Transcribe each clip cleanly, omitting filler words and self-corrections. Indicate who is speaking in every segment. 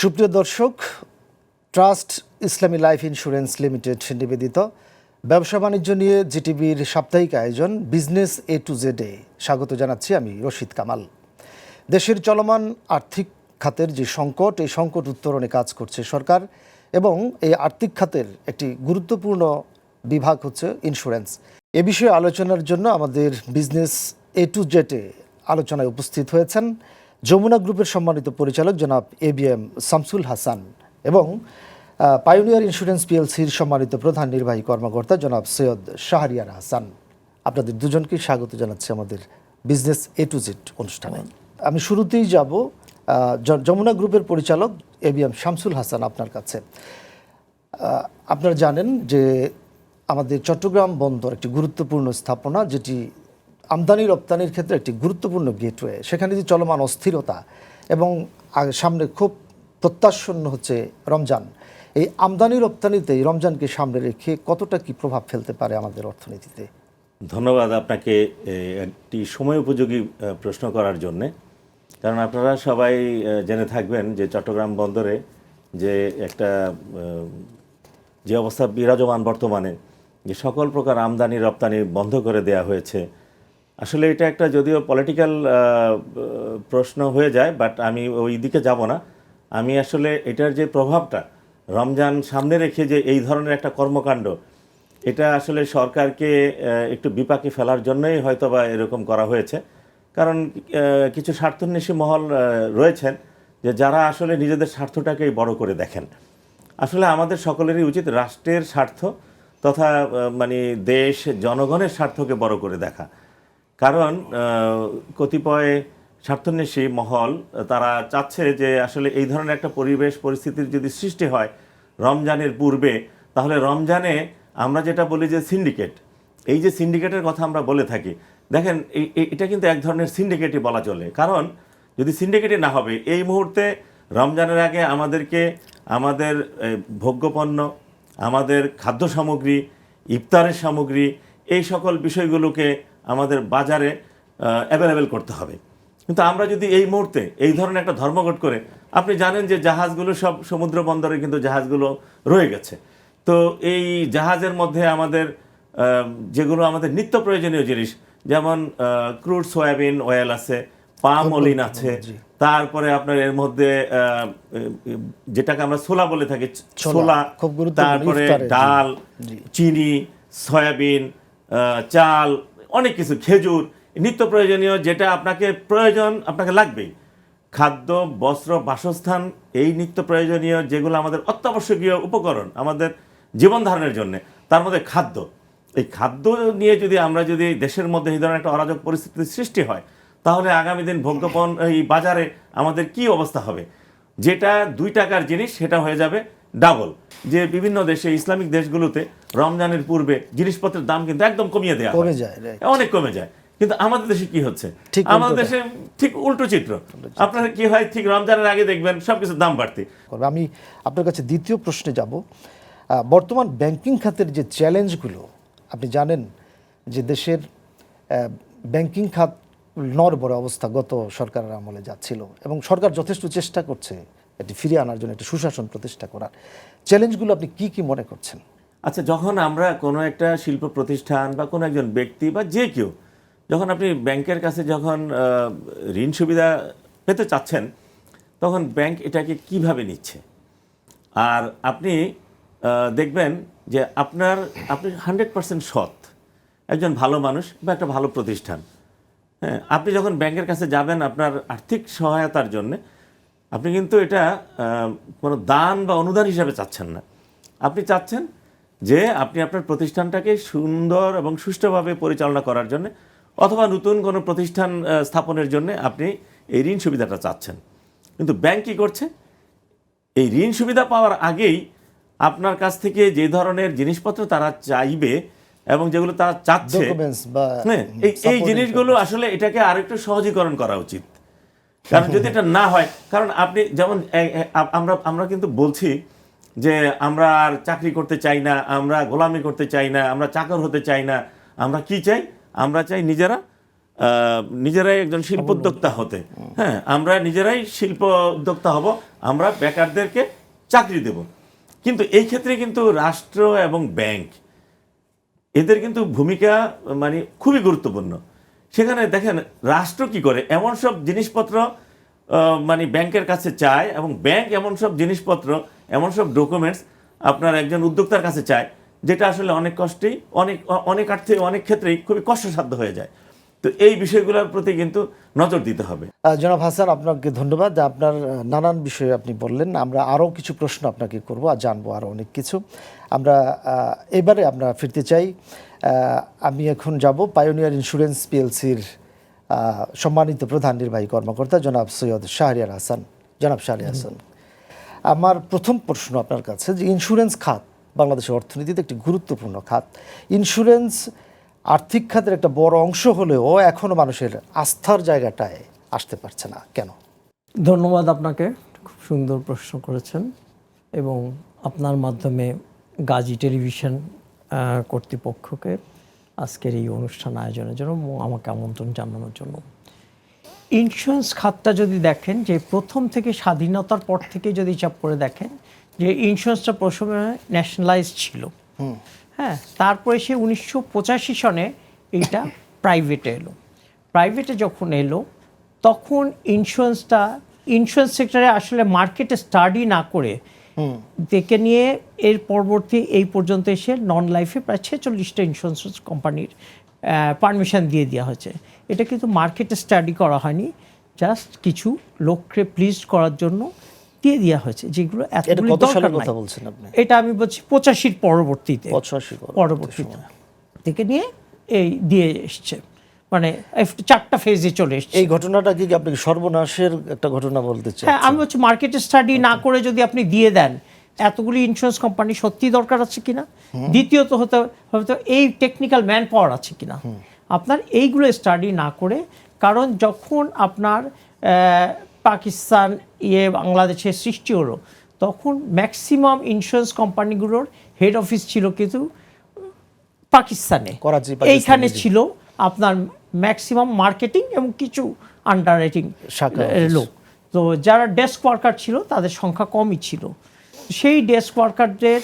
Speaker 1: সুপ্রিয় দর্শক, ট্রাস্ট ইসলামী life insurance limited নিবেদিত ব্যবসা বাণিজ্য নিয়ে জিটিভির সাপ্তাহিক আয়োজন বিজনেস এ টু জেডে স্বাগত জানাচ্ছি আমি রশিদ কামাল। দেশের চলমান আর্থিক খাতের যে সংকট, এই সংকট উত্তরণে কাজ করছে সরকার, এবং এই আর্থিক খাতের একটি গুরুত্বপূর্ণ বিভাগ হচ্ছে ইন্স্যুরেন্স। এ বিষয়ে আলোচনার জন্য আমাদের বিজনেস এ টু জেডে আলোচনায় উপস্থিত হয়েছেন যমুনা গ্রুপের সম্মানিত পরিচালক জনাব ABM শামসুল হাসান এবং পাইওনিয়ার ইন্স্যুরেন্স PLCর সম্মানিত প্রধান নির্বাহী কর্মকর্তা জনাব সৈয়দ শাহরিয়ার হাসান। আপনাদের দুজনকে স্বাগত জানাচ্ছি আমাদের বিজনেস এ টু জেড অনুষ্ঠানে। আমি শুরুতেই যাব যমুনা গ্রুপের পরিচালক ABM শামসুল হাসান আপনার কাছে। আপনারা জানেন যে আমাদের চট্টগ্রাম বন্দর একটি গুরুত্বপূর্ণ স্থাপনা, যেটি আমদানি রপ্তানির ক্ষেত্রে একটি গুরুত্বপূর্ণ গেটওয়ে। সেখানে যে চলমান অস্থিরতা এবং সামনে খুব প্রত্যাশন্ন হচ্ছে রমজান, এই আমদানি রপ্তানিতে এই রমজানকে সামনে রেখে কতটা কি প্রভাব ফেলতে পারে আমাদের অর্থনীতিতে?
Speaker 2: ধন্যবাদ আপনাকে একটি সময় উপযোগী প্রশ্ন করার জন্যে। কারণ আপনারা সবাই জেনে থাকবেন যে চট্টগ্রাম বন্দরে যে একটা যে অবস্থা বিরাজমান বর্তমানে, যে সকল প্রকার আমদানি রপ্তানি বন্ধ করে দেয়া হয়েছে। আসলে এটা একটা যদিও পলিটিক্যাল প্রশ্ন হয়ে যায়, বাট আমি ওই দিকে যাব না। আমি আসলে এটার যে প্রভাবটা রমজান সামনে রেখে যে এই ধরনের একটা কর্মকাণ্ড, এটা আসলে সরকারকে একটু বিপাকে ফেলার জন্যই হয়তোবা এরকম করা হয়েছে। কারণ কিছু স্বার্থান্বেষী মহল রয়েছেন যে যারা আসলে নিজেদের স্বার্থটাকেই বড় করে দেখেন। আসলে আমাদের সকলেরই উচিত রাষ্ট্রের স্বার্থ তথা মানে দেশ জনগণের স্বার্থকে বড় করে দেখা। কারণ কতিপয় স্বার্থান্বেষী মহল তারা চাচ্ছে যে আসলে এই ধরনের একটা পরিবেশ পরিস্থিতির যদি সৃষ্টি হয় রমজানের পূর্বে, তাহলে রমজানে আমরা যেটা বলি যে সিন্ডিকেট, এই যে সিন্ডিকেটের কথা আমরা বলে থাকি, দেখেন এটা কিন্তু এক ধরনের সিন্ডিকেটই বলা চলে। কারণ যদি সিন্ডিকেটই না হবে, এই মুহূর্তে রমজানের আগে আমাদেরকে আমাদের ভোগ্যপণ্য, আমাদের খাদ্য সামগ্রী, ইফতারের সামগ্রী, এই সকল বিষয়গুলোকে আমাদের বাজারে অ্যাভেলেবেল করতে হবে। কিন্তু আমরা যদি এই মুহূর্তে এই ধরনের একটা ধর্মঘট করে, আপনি জানেন যে জাহাজগুলো সব সমুদ্র বন্দরে কিন্তু জাহাজগুলো রয়ে গেছে। তো এই জাহাজের মধ্যে আমাদের যেগুলো আমাদের নিত্য প্রয়োজনীয় জিনিস, যেমন ক্রুড সয়াবিন অয়েল আছে, পাম অলিন আছে, তারপরে আপনার এর মধ্যে যেটাকে আমরা ছোলা বলে থাকি, ছোলা, তারপরে ডাল, চিনি, সয়াবিন, চাল, অনেক কিছু, খেজুর, নিত্য প্রয়োজনীয় যেটা আপনাকে লাগবেই। খাদ্য, বস্ত্র, বাসস্থান, এই নিত্য প্রয়োজনীয় যেগুলো আমাদের অত্যাবশ্যকীয় উপকরণ আমাদের জীবন ধারণের জন্য, তার মধ্যে খাদ্য। এই খাদ্য নিয়ে আমরা যদি দেশের মধ্যে এই ধরনের একটা অরাজক পরিস্থিতির সৃষ্টি হয়, তাহলে আগামী দিন ভোগ্যপণ্য এই বাজারে আমাদের কি অবস্থা হবে? যেটা 2 টাকার জিনিস সেটা হয়ে যাবে ডাবল। যে বিভিন্ন দেশে, ইসলামিক দেশগুলোতে রমজানের পূর্বে জিনিসপত্রের দাম কিন্তু একদম কমিয়ে দেওয়া হয়, অনেক কমে যায়। কিন্তু আমাদের দেশে কি হচ্ছে? আমাদের দেশে ঠিক উল্টো চিত্র। আপনার কি হয়, ঠিক রমজানের আগে দেখবেন সবকিছুর দাম বাড়তে।
Speaker 1: আমি আপনার কাছে দ্বিতীয় প্রশ্নে যাব। বর্তমান ব্যাংকিং খাতের যে চ্যালেঞ্জগুলো, আপনি জানেন যে দেশের ব্যাংকিং খাত নড়বড়ে অবস্থা গত সরকারের আমলে যাচ্ছিল, এবং সরকার যথেষ্ট চেষ্টা করছে এটি ফিরিয়ে আনার জন্য, একটি সুশাসন প্রতিষ্ঠা করার। চ্যালেঞ্জগুলো আপনি কি কি মনে করছেন?
Speaker 2: আচ্ছা, যখন আমরা কোনো একটা শিল্প প্রতিষ্ঠান বা কোনো একজন ব্যক্তি বা যে কেউ, যখন আপনি ব্যাংকের কাছে যখন ঋণ সুবিধা পেতে চাচ্ছেন, তখন ব্যাংক এটাকে কিভাবে নিচ্ছে। আর আপনি দেখবেন যে আপনি 100% সৎ একজন ভালো মানুষ বা একটা ভালো প্রতিষ্ঠান। হ্যাঁ, আপনি যখন ব্যাংকের কাছে যাবেন আপনার আর্থিক সহায়তার জন্য, আপনি কিন্তু এটা কোনো দান বা অনুদান হিসাবে চাচ্ছেন না। আপনি চাচ্ছেন যে আপনি আপনার প্রতিষ্ঠানটাকে সুন্দর এবং সুষ্ঠুভাবে পরিচালনা করার জন্য, অথবা নতুন কোনো প্রতিষ্ঠান স্থাপনের জন্য আপনি এই ঋণ সুবিধাটা চাচ্ছেন। কিন্তু ব্যাংক কী করছে? এই ঋণ সুবিধা পাওয়ার আগেই আপনার কাছ থেকে যে ধরনের জিনিসপত্র তারা চাইবে এবং যেগুলো তারা চাচ্ছে, হ্যাঁ, এই জিনিসগুলো আসলে এটাকে আরেকটু সহজীকরণ করা উচিত। কারণ যদি এটা না হয়, কারণ আপনি যেমন আমরা কিন্তু বলছি যে আমরা আর চাকরি করতে চাই না, আমরা গোলামি করতে চাই না, আমরা চাকর হতে চাই না। আমরা কি চাই? আমরা চাই নিজেরা নিজেরাই একজন শিল্পোদ্যোক্তা হতে, হ্যাঁ আমরা নিজেরাই শিল্প উদ্যোক্তা হব, আমরা বেকারদেরকে চাকরি দেব। কিন্তু এই ক্ষেত্রে কিন্তু রাষ্ট্র এবং ব্যাংক এদের কিন্তু ভূমিকা মানে খুবই গুরুত্বপূর্ণ। সেখানে দেখেন রাষ্ট্র কি করে, এমন সব জিনিসপত্র মানে ব্যাংকের কাছে চায়, এবং ব্যাংক এমন সব জিনিসপত্র, এমন সব ডকুমেন্টস আপনার একজন উদ্যোক্তার কাছে চায়, যেটা আসলে অনেক কষ্টেই অনেক অনেক ক্ষেত্রেই খুবই কষ্টসাধ্য হয়ে যায়। তো এই বিষয়গুলোর প্রতি কিন্তু নজর দিতে হবে।
Speaker 1: জনাব হাসান, আপনাকে ধন্যবাদ। আপনার নানান বিষয়ে আপনি বললেন, আমরা আরও কিছু প্রশ্ন আপনাকে করব আর জানবো আরও অনেক কিছু। আমরা এবারে আমরা ফিরতে চাই, আমি এখন যাব পায়োনিয়ার ইন্স্যুরেন্স পিএলসির সম্মানিত প্রধান নির্বাহী কর্মকর্তা জনাব সৈয়দ শাহরিয়ার হাসান। জনাব শাহরিয়ার হাসান, আমার প্রথম প্রশ্ন আপনার কাছে যে ইন্স্যুরেন্স খাত বাংলাদেশের অর্থনীতিতে একটি গুরুত্বপূর্ণ খাত। ইন্স্যুরেন্স আর্থিক খাতের একটা বড় অংশ হলেও এখনও মানুষের আস্থার জায়গাটায় আসতে পারছে না, কেন?
Speaker 3: ধন্যবাদ আপনাকে, খুব সুন্দর প্রশ্ন করেছেন, এবং আপনার মাধ্যমে গাজী টেলিভিশন কর্তৃপক্ষকে আজকের এই অনুষ্ঠান আয়োজনের জন্য আমাকে আমন্ত্রণ জানানোর জন্য। ইন্স্যুরেন্স খাতটা যদি দেখেন, যে প্রথম থেকে স্বাধীনতার পর থেকে যদি হিসাব করে দেখেন, যে ইন্স্যুরেন্সটা প্রথমে ন্যাশনালাইজ ছিল, হ্যাঁ, তারপরে সে 1985 সনে এইটা প্রাইভেটে এলো। প্রাইভেটে যখন এলো তখন ইন্স্যুরেন্স সেক্টরে আসলে মার্কেটে স্টাডি না করে দেখে নিয়ে এর পরবর্তী এই পর্যন্ত এসে নন লাইফে প্রায় 46টা ইন্স্যুরেন্স কোম্পানির পারমিশন দিয়ে দেওয়া হয়েছে। এটা কিন্তু মার্কেটে স্টাডি করা হয়নি, জাস্ট কিছু লোককে প্লিজ করার জন্য দিয়ে দেওয়া হয়েছে, যেগুলো এতগুলো দরকার নাই। এটা আমি বলছি 85 পরবর্তীতে থেকে নিয়ে এই দিয়ে এসছে, মানে 4টা ফেজে চলে এসছে।
Speaker 1: এই ঘটনাটা কি আপনি সর্বনাশের একটা ঘটনা বলতে চান?
Speaker 3: হ্যাঁ, আমি বলছি মার্কেটে স্টাডি না করে যদি আপনি দিয়ে দেন, এতগুলি ইন্স্যুরেন্স কোম্পানি সত্যি দরকার আছে কিনা, দ্বিতীয়ত হয়তো এই টেকনিক্যাল ম্যান পাওয়ার আছে কিনা, আপনার এইগুলো স্টাডি না করে। কারণ যখন আপনার পাকিস্তান বাংলাদেশের সৃষ্টি হলো, তখন ম্যাক্সিমাম ইন্স্যুরেন্স কোম্পানিগুলোর হেড অফিস ছিল কিন্তু পাকিস্তানে, এইখানে ছিল আপনার ম্যাক্সিমাম মার্কেটিং এবং কিছু আন্ডার রাইটিং লোক। তো যারা ডেস্ক ওয়ার্কার ছিল তাদের সংখ্যা কমই ছিল। সেই ডেস্ক ওয়ার্কারদের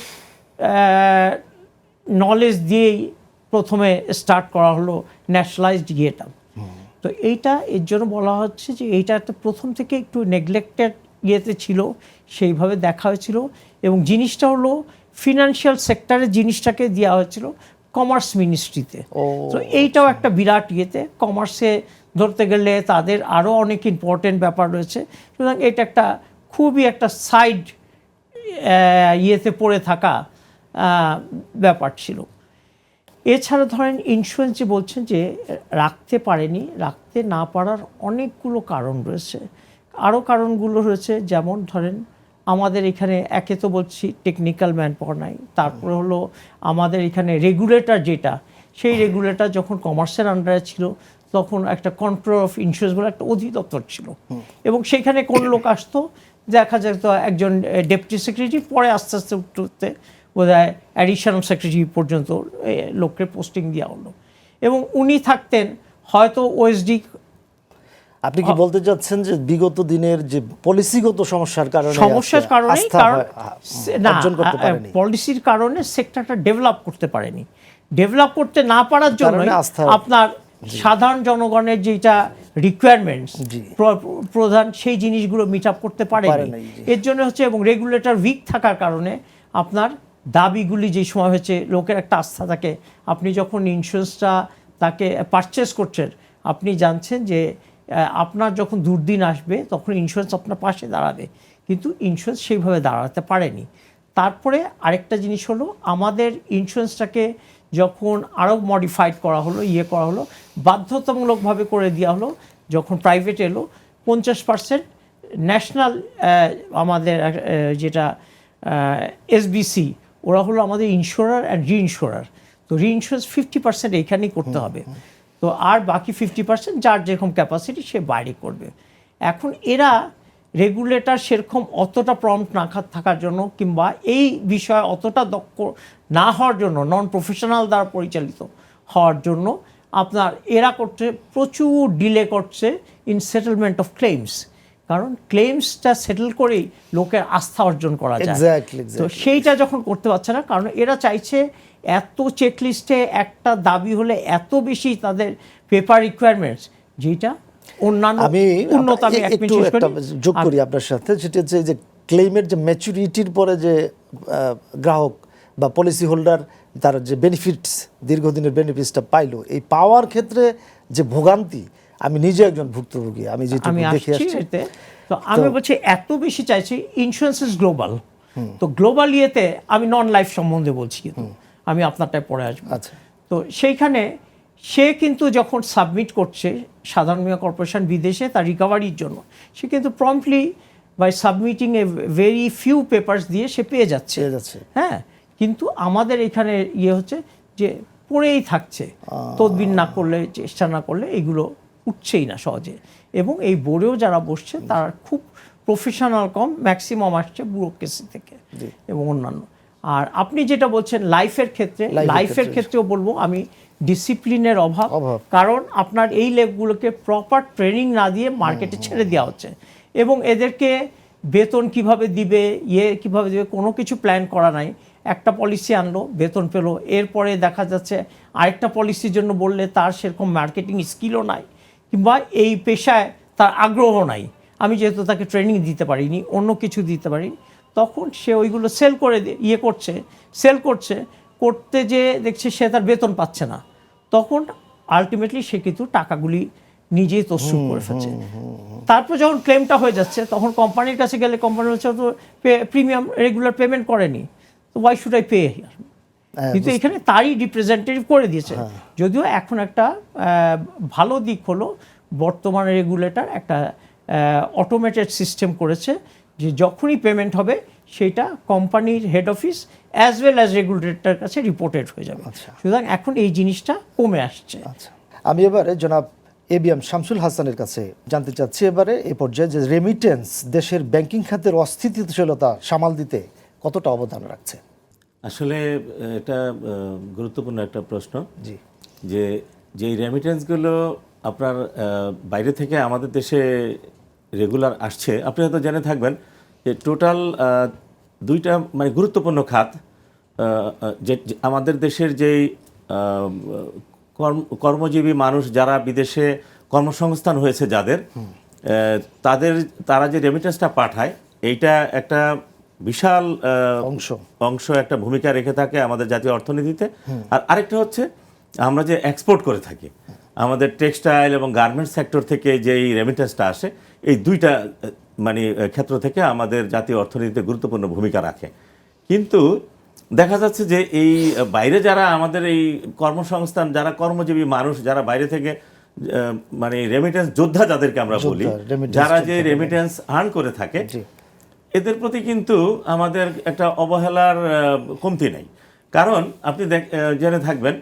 Speaker 3: নলেজ দিয়েই প্রথমে স্টার্ট করা হলো ন্যাশনালাইজড ইয়েটা। তো এইটা এর জন্য বলা হচ্ছে যে এইটা একটা প্রথম থেকে একটু নেগলেক্টেড ইয়েতে ছিল, সেইভাবে দেখা হয়েছিল। এবং জিনিসটা হলো ফিনান্সিয়াল সেক্টরে জিনিসটাকে দেওয়া হয়েছিল কমার্স মিনিস্ট্রিতে। তো এইটাও একটা বিরাট ইয়েতে, কমার্সে ধরতে গেলে তাদের আরও অনেক ইম্পর্টেন্ট ব্যাপার রয়েছে। সুতরাং এটা একটা খুবই একটা সাইড ইয়েতে পড়ে থাকা ব্যাপার ছিল। এছাড়া ধরেন ইন্স্যুরেন্স যে বলছেন যে রাখতে না পারার অনেকগুলো কারণ রয়েছে। আরও কারণগুলো রয়েছে, যেমন ধরেন আমাদের এখানে একে তো বলছি টেকনিক্যাল ম্যান পাওয়ার নাই, তারপরে হলো আমাদের এখানে রেগুলেটর যেটা, সেই রেগুলেটর যখন কমার্সের আন্ডারে ছিল তখন একটা কন্ট্রোল অফ ইন্স্যুরেন্স বলে একটা অধিদপ্তর ছিল, এবং সেখানে কোন লোক আসতো, দেখা যেত একজন ডেপুটি সেক্রেটারি, পরে আস্তে আস্তে উঠতে বোধহয় অ্যাডিশনাল সেক্রেটারি পর্যন্ত লোককে পোস্টিং দেওয়া হলো, এবং উনি থাকতেন হয়তো ওএসডি।
Speaker 1: আপনি কি বলতে চাচ্ছেন যে বিগত দিনের যে পলিসিগত সমস্যার কারণে
Speaker 3: পলিসির কারণে সেক্টরটা ডেভেলপ করতে পারেনি, ডেভেলপ করতে না পারার জন্য আপনার সাধারণ জনগণের যেটা রিকোয়ারমেন্টস প্রধান সেই জিনিসগুলো মিট আপ করতে পারেনি। এর জন্য হচ্ছে, এবং রেগুলেটর উইক থাকার কারণে আপনার দাবিগুলি যে সময় হচ্ছে, লোকের একটা আস্থা থাকে। আপনি যখন ইন্স্যুরেন্সটা তাকে পারচেস করছেন, আপনি জানছেন যে আপনার যখন দুর্দিন আসবে তখন ইন্স্যুরেন্স আপনার পাশে দাঁড়াবে, কিন্তু ইন্স্যুরেন্স সেইভাবে দাঁড়াতে পারেনি। তারপরে আরেকটা জিনিস হলো, আমাদের ইন্স্যুরেন্সটাকে যখন আরও মডিফাইড করা হলো, করা হলো, বাধ্যতামূলকভাবে করে দেওয়া হলো, যখন প্রাইভেট এলো 50% ন্যাশনাল আমাদের যেটা এসবিসি, ওরা হলো আমাদের ইন্স্যুরার অ্যান্ড রিইন্স্যুরার। তো রিইন্স্যুরেন্স 50% এইখানেই করতে হবে, তো আর বাকি 50% যার যেরকম ক্যাপাসিটি সে বাইরে করবে। এখন এরা রেগুলেটর সেরকম অতটা প্রম্পট না থাকার জন্য, কিংবা এই বিষয়ে অতটা দক্ষ না হওয়ার জন্য, নন প্রফেশনাল দ্বারা পরিচালিত হওয়ার জন্য আপনার এরা করছে প্রচুর ডিলে করছে ইন সেটেলমেন্ট অফ ক্লেমস, কারণ ক্লেমসটা সেটেল করেই লোকের আস্থা অর্জন করা যায়।
Speaker 1: এক্স্যাক্টলি
Speaker 3: তো সেইটা যখন করতে পারছে না, কারণ এরা চাইছে এত চেকলিস্টে একটা দাবি হলে এত বেশি তাদের পেপার রিকোয়ারমেন্টস, যেটা অন্যান্য
Speaker 1: আমি
Speaker 3: উন্নত। আমি এক
Speaker 1: একটু
Speaker 3: মিনিট
Speaker 1: একটা যোগ করি আপনার সাথে, সেটা হচ্ছে যে ক্লেমের যে ম্যাচুরিটির পরে যে গ্রাহক বা পলিসি হোল্ডার তার যে বেনিফিটস, দীর্ঘদিনের বেনিফিটসটা পাইলো, এই পাওয়ার ক্ষেত্রে যে ভোগান্তি, আমি নিজে একজন ভুক্তভোগী, আমি যেটা
Speaker 3: আমি
Speaker 1: দেখে
Speaker 3: আসছি
Speaker 1: আসছি।
Speaker 3: এতে। তো আমি বলছি এত বেশি চাইছি, ইন্স্যুরেন্স ইজ গ্লোবাল। তো গ্লোবাল ইয়েতে আমি নন লাইফ সম্বন্ধে বলছি, কিন্তু আমি আপনারটায় পরে আসবো।
Speaker 1: আচ্ছা,
Speaker 3: তো সেইখানে সে কিন্তু যখন সাবমিট করছে সাধারণ বীমা কর্পোরেশন বিদেশে তার রিকভারির জন্য, সে কিন্তু promptly by submitting a very few papers দিয়ে সে পেয়ে যাচ্ছে। হ্যাঁ, কিন্তু আমাদের এখানে ইয়ে হচ্ছে যে পড়েই থাকছে, তদবির না করলে, চেষ্টা না করলে এগুলো উঠছেই না সহজে। এবং এই বোর্ডেও যারা বসছে তারা খুব প্রফেশনাল কম, ম্যাক্সিমাম আসছে ব্যুরোক্রেসি থেকে এবং অন্যান্য। আর আপনি যেটা বলছেন লাইফের ক্ষেত্রে, লাইফের ক্ষেত্রেও বলবো আমি ডিসিপ্লিনের অভাব। কারণ আপনার এই লেগগুলোকে প্রপার ট্রেনিং না দিয়ে মার্কেটে ছেড়ে দেওয়া হচ্ছে, এবং এদেরকে বেতন কিভাবে দিবে, কিভাবে দিবে, কোনো কিছু প্ল্যান করা নাই। একটা পলিসি আনলো, বেতন পেলো, এরপরে দেখা যাচ্ছে আরেকটা পলিসির জন্য বললে তার সেরকম মার্কেটিং স্কিলও নাই, কিংবা এই পেশায় তার আগ্রহ নাই। আমি যেহেতু তাকে ট্রেনিং দিতে পারিনি, অন্য কিছু দিতে পারিনি, তখন সে ওইগুলো সেল করে সেল করতে যে দেখছে সে তার বেতন পাচ্ছে না, তখন আলটিমেটলি সে কিন্তু টাকাগুলি নিজেই তসরুপ করে ফেলছে। তারপর যখন ক্লেমটা হয়ে যাচ্ছে, তখন কোম্পানির কাছে গেলে কোম্পানি হচ্ছে তো প্রিমিয়াম রেগুলার পেমেন্ট করেনি, তো ওয়াই শুড আই পে। কিন্তু এখানে তারই রিপ্রেজেন্টেটিভ করে দিয়েছে। যদিও এখন একটা ভালো দিক হলো বর্তমান রেগুলেটর একটা অটোমেটেড সিস্টেম করেছে, যে যখনই পেমেন্ট হবে সেটা কোম্পানির head office as well as রেগুলেটরের কাছে রিপোর্টেড হয়ে যাবে। সুতরাং এখন এই জিনিসটা কমে আসছে।
Speaker 1: আচ্ছা, আমি এবারে জনাব এবিএম শামসুল হাসানের কাছে জানতে চাচ্ছি এবারে এ পর্যায়ে যে রেমিটেন্স দেশের ব্যাংকিং খাতের অস্থিতিশীলতা সামাল দিতে কতটা অবদান রাখছে?
Speaker 2: আসলে এটা গুরুত্বপূর্ণ একটা প্রশ্ন।
Speaker 1: জি,
Speaker 2: যে যেই রেমিটেন্সগুলো আপনার বাইরে থেকে আমাদের দেশে রেগুলার আসছে, আপনি হয়তো জেনে থাকবেন যে টোটাল দুইটা মানে গুরুত্বপূর্ণ খাত, যে আমাদের দেশের যেই কর্মজীবী মানুষ যারা বিদেশে কর্মসংস্থান হয়েছে যাদের, তারা যে রেমিটেন্সটা পাঠায়, এইটা একটা বিশাল অংশ একটা ভূমিকা রেখে থাকে আমাদের জাতীয় অর্থনীতিতে। আর আরেকটা হচ্ছে আমরা যে এক্সপোর্ট করে থাকি, আমাদের টেক্সটাইল এবং গার্মেন্টস সেক্টর থেকে যেই রেমিটেন্সটা আসে, এই দুইটা মানে ক্ষেত্র থেকে আমাদের জাতীয় অর্থনীতিতে গুরুত্বপূর্ণ ভূমিকা রাখে। কিন্তু দেখা যাচ্ছে যে এই বাইরে যারা আমাদের এই কর্মসংস্থান, যারা কর্মজীবী মানুষ, যারা বাইরে থেকে মানে রেমিটেন্স যোদ্ধা যাদেরকে আমরা বলি, যারা যে রেমিটেন্স আর্ন করে থাকে, এদের প্রতি কিন্তু আমাদের একটা অবহেলার কমতি নেই। কারণ আপনি জেনে থাকবেন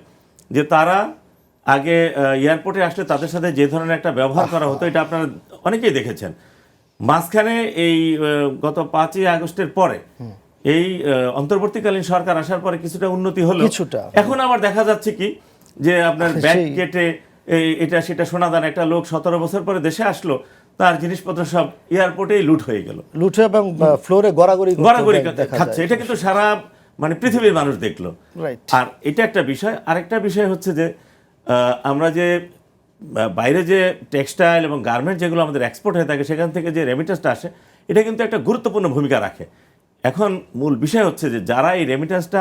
Speaker 2: যে তারা আগে এয়ারপোর্টে আসলে তাদের সাথে যে ধরনের একটা ব্যবহার করা হতো, এটা আপনারা অনেকেই দেখেছেন। মাঝখানে এই গত 5ই আগস্টের পরে এই অন্তর্বর্তীকালীন সরকার আসার পরে কিছুটা উন্নতি হলো। এখন আবার দেখা যাচ্ছে কি যে আপনার ব্যাগ কেটে এটা সেটা সোনাদান, একটা লোক 17 বছর পরে দেশে আসলো, তার জিনিসপত্র সব এয়ারপোর্টেই লুট হয়ে গেল,
Speaker 1: লুট এবং ফ্লোরে গড়াগড়ি
Speaker 2: খাচ্ছে। এটা কিন্তু সারা মানে পৃথিবীর মানুষ দেখলো। আর এটা একটা বিষয়। আরেকটা বিষয় হচ্ছে যে আমরা যে বাইরে যে টেক্সটাইল এবং গার্মেন্ট যেগুলো আমাদের এক্সপোর্ট হয়ে থাকে, সেখান থেকে যে রেমিটেন্সটা আসে, এটা কিন্তু একটা গুরুত্বপূর্ণ ভূমিকা রাখে। এখন মূল বিষয় হচ্ছে যে যারা এই রেমিটেন্সটা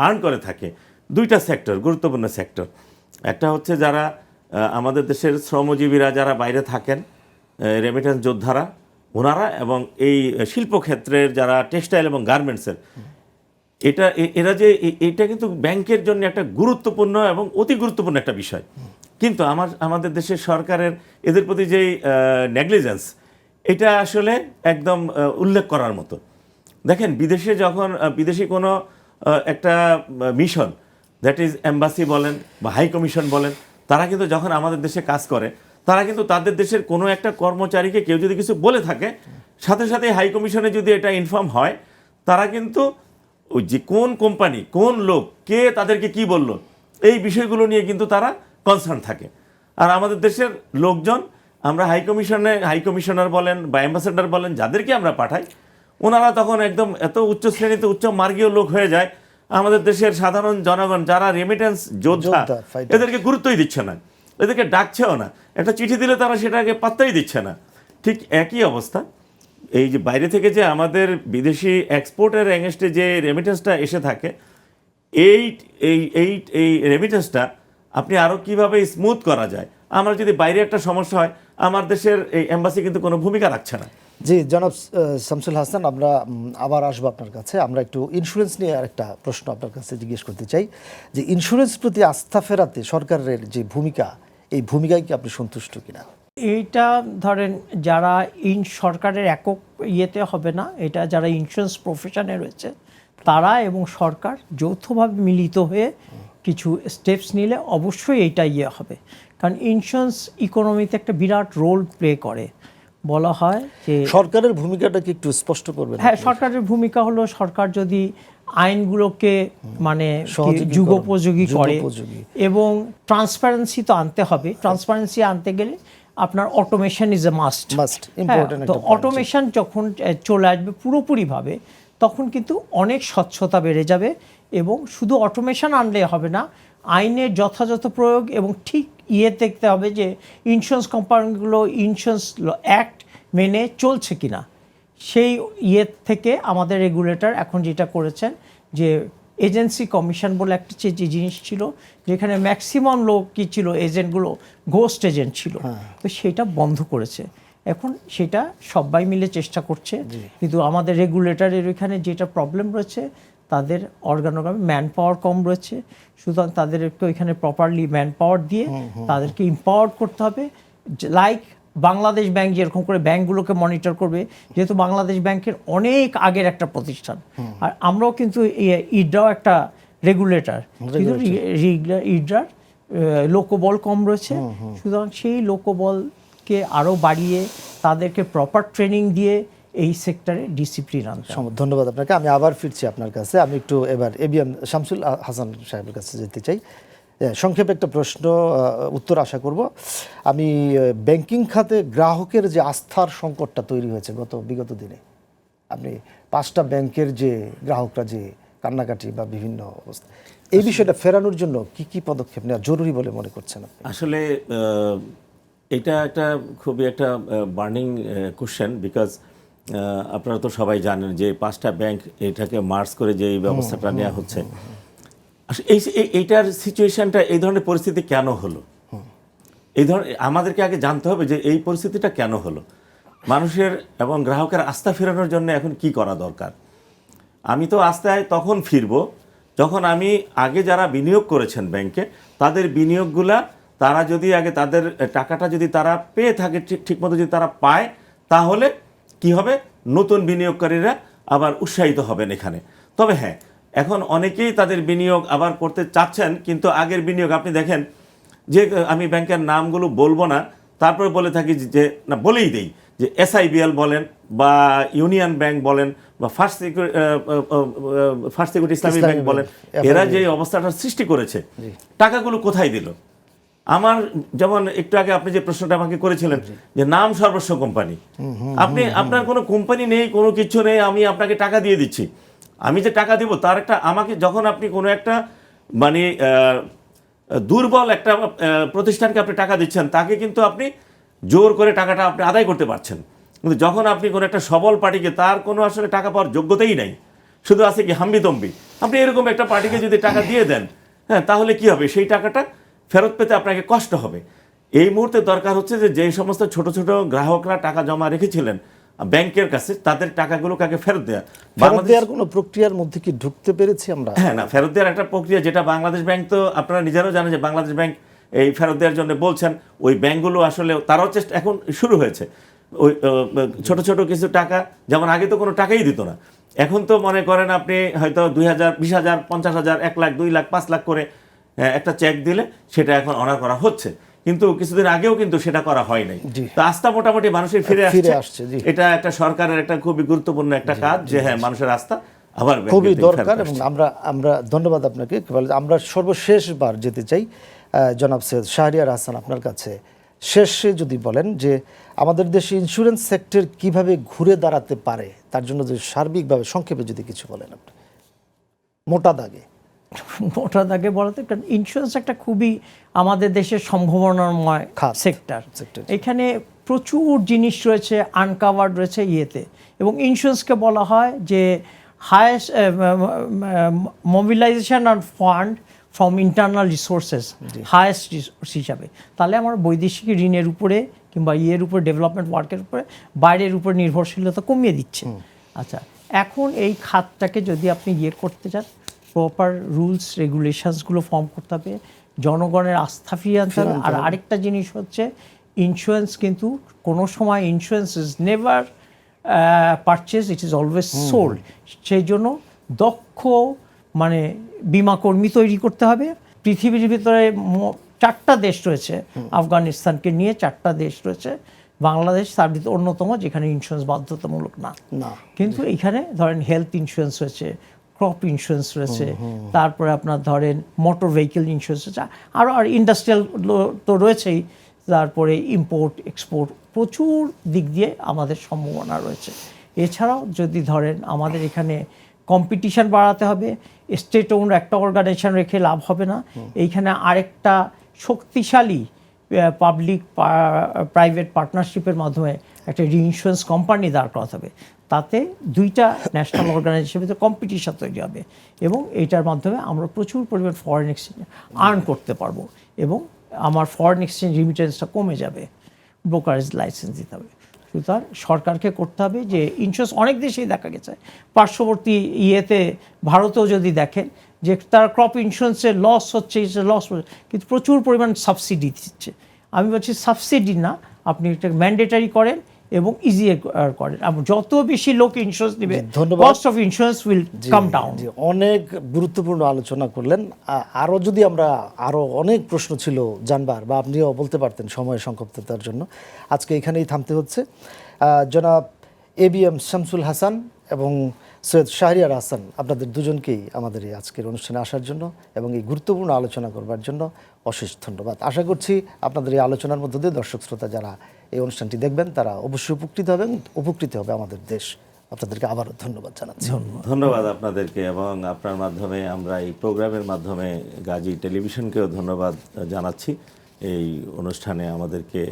Speaker 2: আর্ন করে থাকে, দুইটা সেক্টর, গুরুত্বপূর্ণ সেক্টর। একটা হচ্ছে যারা আমাদের দেশের শ্রমজীবীরা যারা বাইরে থাকেন, রেমিটেন্স যোদ্ধারা, ওনারা, এবং এই শিল্পক্ষেত্রের যারা টেক্সটাইল এবং গার্মেন্টসের, এরা যে এটা কিন্তু ব্যাংকের জন্য একটা গুরুত্বপূর্ণ এবং অতি গুরুত্বপূর্ণ একটা বিষয়। কিন্তু আমাদের দেশের সরকারের এদের প্রতি যেই নেগলিজেন্স, এটা আসলে একদম উল্লেখ করার মতো। দেখেন, বিদেশে যখন বিদেশি কোনো একটা মিশন, দ্যাট ইজ এম্বাসি বলেন বা হাই কমিশন বলেন, তারা কিন্তু যখন আমাদের দেশে কাজ করে, তারা কিন্তু তাদের দেশের কোনো একটা কর্মচারীকে কেউ যদি কিছু বলে থাকে, সাথে সাথে হাই কমিশনে যদি এটা ইনফর্ম হয়, তারা কিন্তু ওই যে কোন কোম্পানি, কোন লোক, কে তাদেরকে কি বলল, এই বিষয়গুলো নিয়ে কিন্তু তারা কনসার্ন থাকে। আর আমাদের দেশের লোকজন, আমরা হাই কমিশনার বলেন বা অ্যাম্বাসেডার বলেন, যাদেরকে আমরা পাঠাই, ওনারা তখন একদম এত উচ্চ শ্রেণীতে উচ্চ মার্গীয় লোক হয়ে যায়, আমাদের দেশের সাধারণ জনগণ যারা রেমিটেন্স যোদ্ধা,
Speaker 1: fighter।
Speaker 2: এদেরকে গুরুত্বই দিচ্ছে না, এদেরকে ডাকছেও না, একটা চিঠি দিলে তারা সেটাকে পাত্তাই দিচ্ছে না। ঠিক একই অবস্থা এই যে বাইরে থেকে যে আমাদের বিদেশি এক্সপোর্টের এগেনস্টে যে রেমিটেন্সটা এসে থাকে, এই এই এই এই রেমিটেন্সটা আপনি আরও কীভাবে স্মুথ করা যায়। আমার যদি বাইরে একটা সমস্যা হয়, আমার দেশের এই এম্বাসি কিন্তু কোনো ভূমিকা রাখছে না।
Speaker 1: জি জনাব শামসুল হাসান, আমরা আবার আসবো আপনার কাছে। আমরা একটু ইন্স্যুরেন্স নিয়ে আরেকটা প্রশ্ন আপনার কাছে জিজ্ঞেস করতে চাই, যে ইন্স্যুরেন্স প্রতি আস্থা ফেরাতে সরকারের যে ভূমিকা, এই ভূমিকায় কি আপনি সন্তুষ্ট কিনা?
Speaker 3: এইটা ধরেন যারা সরকারের একক ইয়েতে হবে না, এটা যারা ইন্স্যুরেন্স প্রফেশনে রয়েছে তারা এবং সরকার যৌথভাবে মিলিত হয়ে কিছু স্টেপস নিলে অবশ্যই এইটা ইয়ে হবে। কারণ ইন্স্যুরেন্স ইকোনমিতে একটা বিরাট রোল প্লে করে। বলা হয় যে
Speaker 1: সরকারের ভূমিকাটা কি একটু স্পষ্ট করবেন?
Speaker 3: হ্যাঁ, সরকারের ভূমিকা হলো সরকার যদি আইনগুলোকে মানে যুগোপযোগী করে এবং ট্রান্সপারেন্সি তো আনতে হবে। ট্রান্সপারেন্সি আনতে গেলে আপনার অটোমেশন ইজ এ মাস্ট। তো অটোমেশন যখন চলে আসবে পুরোপুরিভাবে, তখন কিন্তু অনেক স্বচ্ছতা বেড়ে যাবে। এবং শুধু অটোমেশন আনলে হবে না, আইনের যথাযথ প্রয়োগ এবং ঠিক দেখতে হবে যে ইন্স্যুরেন্স কোম্পানিগুলো ইন্স্যুরেন্স অ্যাক্ট মেনে চলছে কিনা। সেই থেকে আমাদের রেগুলেটর এখন যেটা করেছেন যে এজেন্সি কমিশন বলে একটা যে জিনিস ছিল, যেখানে ম্যাক্সিমাম লোক কি ছিল, এজেন্টগুলো ঘোস্ট এজেন্ট ছিল, তো সেটা বন্ধ করেছে। এখন সেটা সবাই মিলে চেষ্টা করছে, কিন্তু আমাদের রেগুলেটরের এখানে যেটা প্রবলেম রয়েছে, তাদের অর্গানোগ্রামে ম্যান পাওয়ার কম রয়েছে। সুতরাং তাদেরকে ওইখানে প্রপারলি ম্যান পাওয়ার দিয়ে তাদেরকে ইম্পাওয়ার করতে হবে। লাইক বাংলাদেশ ব্যাংক যেরকম করে ব্যাংকগুলোকে মনিটর করবে, যেহেতু বাংলাদেশ ব্যাংকের অনেক আগের একটা প্রতিষ্ঠান, আর আমরাও কিন্তু ইডরাও একটা রেগুলেটর, কিন্তু ইডরার লোকবল কম রয়েছে। সুতরাং সেই লোকবলকে আরও বাড়িয়ে তাদেরকে প্রপার ট্রেনিং দিয়ে এই সেক্টরে ডিসিপ্লিন আনতে।
Speaker 1: ধন্যবাদ আপনাকে। আমি আবার ফিরছি আপনার কাছে। আমি একটু এবার এবিএম শামসুল হাসান সাহেবের কাছে যেতে চাই। সংক্ষেপে একটা প্রশ্ন উত্তর আশা করব। আমি ব্যাংকিং খাতে গ্রাহকের যে আস্থার সংকটটা তৈরি হয়েছে বিগত দিনে, আপনি 5টা ব্যাংকের যে গ্রাহকরা যে কান্নাকাটি বা বিভিন্ন অবস্থা, এই বিষয়টা ফেরানোর জন্য কি কি পদক্ষেপ নেওয়া জরুরি বলে মনে করছেন আপনি?
Speaker 2: আসলে এটা একটা খুবই একটা বার্নিং কোশ্চেন, বিকজ আপনারা তো সবাই জানেন যে 5টা ব্যাংক এটাকে মার্জ করে যে এই ব্যবস্থাটা নেওয়া হচ্ছে, এইটার সিচুয়েশনটা, এই ধরনের পরিস্থিতি কেন হলো, এই ধরনের আমাদেরকে আগে জানতে হবে যে এই পরিস্থিতিটা কেন হলো। মানুষের এবং গ্রাহকের আস্থা ফেরানোর জন্য এখন কি করা দরকার। আমি তো আস্থায় তখন ফিরব যখন আমি আগে যারা বিনিয়োগ করেছেন ব্যাংকে, তাদের বিনিয়োগগুলা তারা যদি আগে তাদের টাকাটা যদি তারা পেয়ে থাকে, ঠিকমতো যদি তারা পায়, তাহলে কি হবে, নতুন বিনিয়োগকারীরা আবার উৎসাহিত হবেন এখানে। তবে হ্যাঁ, এখন অনেকেই তাদের বিনিয়োগ আবার করতে চাচ্ছেন, কিন্তু আগের বিনিয়োগ আপনি দেখেন যে, আমি ব্যাংকের নামগুলো বলবো না, তারপরে বলে থাকি যে না, বলেই দেই যে SIBL বলেন বা ইউনিয়ন ব্যাংক বলেন বা ফার্স্ট সিকিউরিটি ইসলামী ব্যাংক বলেন, এরা যে অবস্থাটা সৃষ্টি করেছে, টাকাগুলো কোথায় দিল? আমার যেমন একটু আগে আপনি যে প্রশ্নটা আমাকে করেছিলেন যে নাম সর্বস্ব কোম্পানি, আপনার কোনো কোম্পানি নেই, কোনো কিছু নেই, আমি আপনাকে টাকা দিয়ে দিচ্ছি। আমি যে টাকা দিব তার একটা, আমাকে যখন আপনি কোনো একটা মানে দুর্বল একটা প্রতিষ্ঠানকে আপনি টাকা দিচ্ছেন, তাকে কিন্তু আপনি জোর করে টাকাটা আপনি আদায় করতে পারছেন। কিন্তু যখন আপনি কোনো একটা সবল পার্টিকে, তার কোনো আসলে টাকা পাওয়ার যোগ্যতাই নাই, শুধু আছে কি হাম্বিতম্বি, আপনি এরকম একটা পার্টিকে যদি টাকা দিয়ে দেন, হ্যাঁ, তাহলে কি হবে, সেই টাকাটা ফেরত পেতে আপনাকে কষ্ট হবে। এই মুহূর্তে দরকার হচ্ছে যে সমস্ত ছোট ছোট গ্রাহকরা টাকা জমা রেখেছিলেন ব্যাংকের কাছে, তাদের টাকাগুলো কাকে ফেরত দেওয়া।
Speaker 1: ফেরত দেওয়ার কোনো প্রক্রিয়ার মধ্যে কি ঢুকতে পেরেছি আমরা?
Speaker 2: হ্যাঁ, না, ফেরত দেওয়ার একটা প্রক্রিয়া, যেটা বাংলাদেশ ব্যাংক, তো আপনারা নিজেরাও জানেন যে বাংলাদেশ ব্যাংক এই ফেরত দেওয়ার জন্য বলছেন। ওই ব্যাংকগুলো আসলে তারাও চেষ্টা এখন শুরু হয়েছে। ওই ছোট ছোট কিছু টাকা, যেমন আগে তো কোনো টাকাই দিত না, এখন তো মনে করেন আপনি হয়তো 2000, 20,000, 50,000, 1 লাখ, 2 লাখ, 5 লাখ করে একটা চেক দিলে সেটা এখন অনার করা হচ্ছে। কিন্তু কিছুদিন আগেও কিন্তু সেটা করা হয় নাই। তো আস্থা মোটামুটি মানুষের ফিরে আসছে। এটা একটা সরকারের একটা খুবই গুরুত্বপূর্ণ একটা কাজ, যে হ্যাঁ, মানুষের আস্থা আবার
Speaker 1: খুবই
Speaker 2: ব্যাংকের থেকে
Speaker 1: দরকার।
Speaker 2: ফেরত
Speaker 1: এবং
Speaker 2: আসছে।
Speaker 1: আমরা ধন্যবাদ আপনাকে। আমরা সর্বশেষবার যেতে চাই জনাব সৈয়দ শাহরিয়ার হাসান, আপনার কাছে শেষে যদি বলেন যে আমাদের দেশে ইন্স্যুরেন্স সেক্টর কিভাবে ঘুরে দাঁড়াতে পারে, তার জন্য যে সার্বিকভাবে সংক্ষেপে যদি কিছু বলেন আপনি, মোটা দাগে।
Speaker 3: ওটা তাকে বলাতে, কারণ ইন্স্যুরেন্স একটা খুবই আমাদের দেশের সম্ভাবনাময়
Speaker 1: খাত,
Speaker 3: সেক্টর।
Speaker 1: sector।
Speaker 3: এখানে প্রচুর জিনিস রয়েছে, আনকাভার্ড রয়েছে ইয়েতে। এবং ইন্স্যুরেন্সকে বলা হয় যে highest mobilisation and fund from internal resources, highest resource হিসাবে। তাহলে আমার বৈদেশিক ঋণের উপরে কিংবা ইয়ের উপরে, ডেভেলপমেন্ট ওয়ার্কের উপরে বাইরের উপর নির্ভরশীলতা কমিয়ে দিচ্ছে। আচ্ছা, এখন এই খাতটাকে যদি আপনি ইয়ে করতে চান, প্রপার রুলস রেগুলেশনসগুলো ফর্ম করতে হবে, জনগণের আস্থা ফিরিয়ে আনতে হবে। আর আরেকটা জিনিস হচ্ছে, ইন্স্যুরেন্স কিন্তু কোনো সময় insurance is never purchase, it is always sold. সেই জন্য দক্ষ মানে বিমা কর্মী তৈরি করতে হবে। পৃথিবীর ভিতরে 4টা দেশ রয়েছে, আফগানিস্তানকে নিয়ে 4টা দেশ রয়েছে, বাংলাদেশ তার ভিতরে অন্যতম, যেখানে ইন্স্যুরেন্স বাধ্যতামূলক না। কিন্তু এখানে ধরেন হেলথ ইন্স্যুরেন্স রয়েছে, ক্রপ ইন্স্যুরেন্স রয়েছে, তারপরে আপনার ধরেন মোটর ভেহিকেল ইন্স্যুরেন্স রয়েছে, আরও আর ইন্ডাস্ট্রিয়াল তো রয়েছেই, তারপরে ইম্পোর্ট এক্সপোর্ট, প্রচুর দিক দিয়ে আমাদের সম্ভাবনা রয়েছে। এছাড়াও যদি ধরেন আমাদের এখানে কম্পিটিশন বাড়াতে হবে, স্টেট ওন একটা অর্গানাইজেশন রেখে লাভ হবে না। এইখানে আরেকটা শক্তিশালী পাবলিক প্রাইভেট পার্টনারশিপের মাধ্যমে একটা রিইন্স্যুরেন্স কোম্পানি দাঁড় করাতে হবে। তাতে 2টা ন্যাশনাল অর্গানাইজেশনের ভিতরে কম্পিটিশন তৈরি হবে এবং এইটার মাধ্যমে আমরা প্রচুর পরিমাণ ফরেন এক্সচেঞ্জ আর্ন করতে পারবো এবং আমার ফরেন এক্সচেঞ্জ রিমিটেন্সটা কমে যাবে। ব্রোকারেজ লাইসেন্স দিতে হবে। সুতরাং সরকারকে করতে হবে যে ইন্স্যুরেন্স অনেক দেশেই দেখা গেছে, পার্শ্ববর্তী ইয়েতে ভারতেও যদি দেখেন যে তার ক্রপ ইন্স্যুরেন্সের লস হচ্ছে, লস কিন্তু প্রচুর পরিমাণ সাবসিডি দিচ্ছে। আমি বলছি সাবসিডি না, আপনি এটা ম্যান্ডেটারি করেন এবং ইজিয়ার করেন। যত বেশি লোক ইন্স্যুরেন্স নেবে, cost of insurance will come down.
Speaker 1: অনেক গুরুত্বপূর্ণ আলোচনা করলেন। আরও যদি আমরা আরও অনেক প্রশ্ন ছিল জানবার, বা আপনিও বলতে পারতেন, সময় সংক্ষিপ্ততার জন্য আজকে এখানেই থামতে হচ্ছে। জনাব ABM শামসুল হাসান এবং সৈয়দ শাহরিয়ার হাসান, আপনাদের দুজনকেই আমাদের এই আজকের অনুষ্ঠানে আসার জন্য এবং এই গুরুত্বপূর্ণ আলোচনা করবার জন্য অশেষ ধন্যবাদ। আশা করছি আপনাদের এই আলোচনার মধ্য দিয়ে দর্শক শ্রোতা যারা এই অনুষ্ঠানটি দেখবেন তারা অবশ্যই উপকৃত হবেন, উপকৃত হবে আমাদের দেশ। আপনাদেরকে আবারও ধন্যবাদ জানাচ্ছি।
Speaker 2: ধন্যবাদ আপনাদেরকে, এবং আপনার মাধ্যমে আমরা এই প্রোগ্রামের মাধ্যমে গাজী টেলিভিশনকেও ধন্যবাদ জানাচ্ছি এই অনুষ্ঠানে আমাদেরকে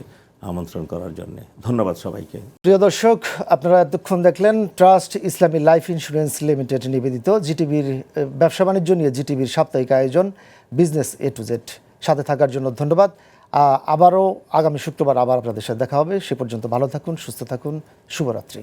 Speaker 2: আমন্ত্রণ করার জন্য। ধন্যবাদ সবাইকে।
Speaker 1: প্রিয় দর্শক, আপনারা এতক্ষণ দেখলেন ট্রাস্ট ইসলামী লাইফ ইন্স্যুরেন্স লিমিটেড নিবেদিত জিটিভির ব্যবসা বাণিজ্য নিয়ে জিটিভির সাপ্তাহিক আয়োজন বিজনেস A to Z। সাথে থাকার জন্য ধন্যবাদ। আবারও আগামী শুক্রবার আবার আপনাদের সাথে দেখা হবে। সে পর্যন্ত ভালো থাকুন, সুস্থ থাকুন, শুভরাত্রি।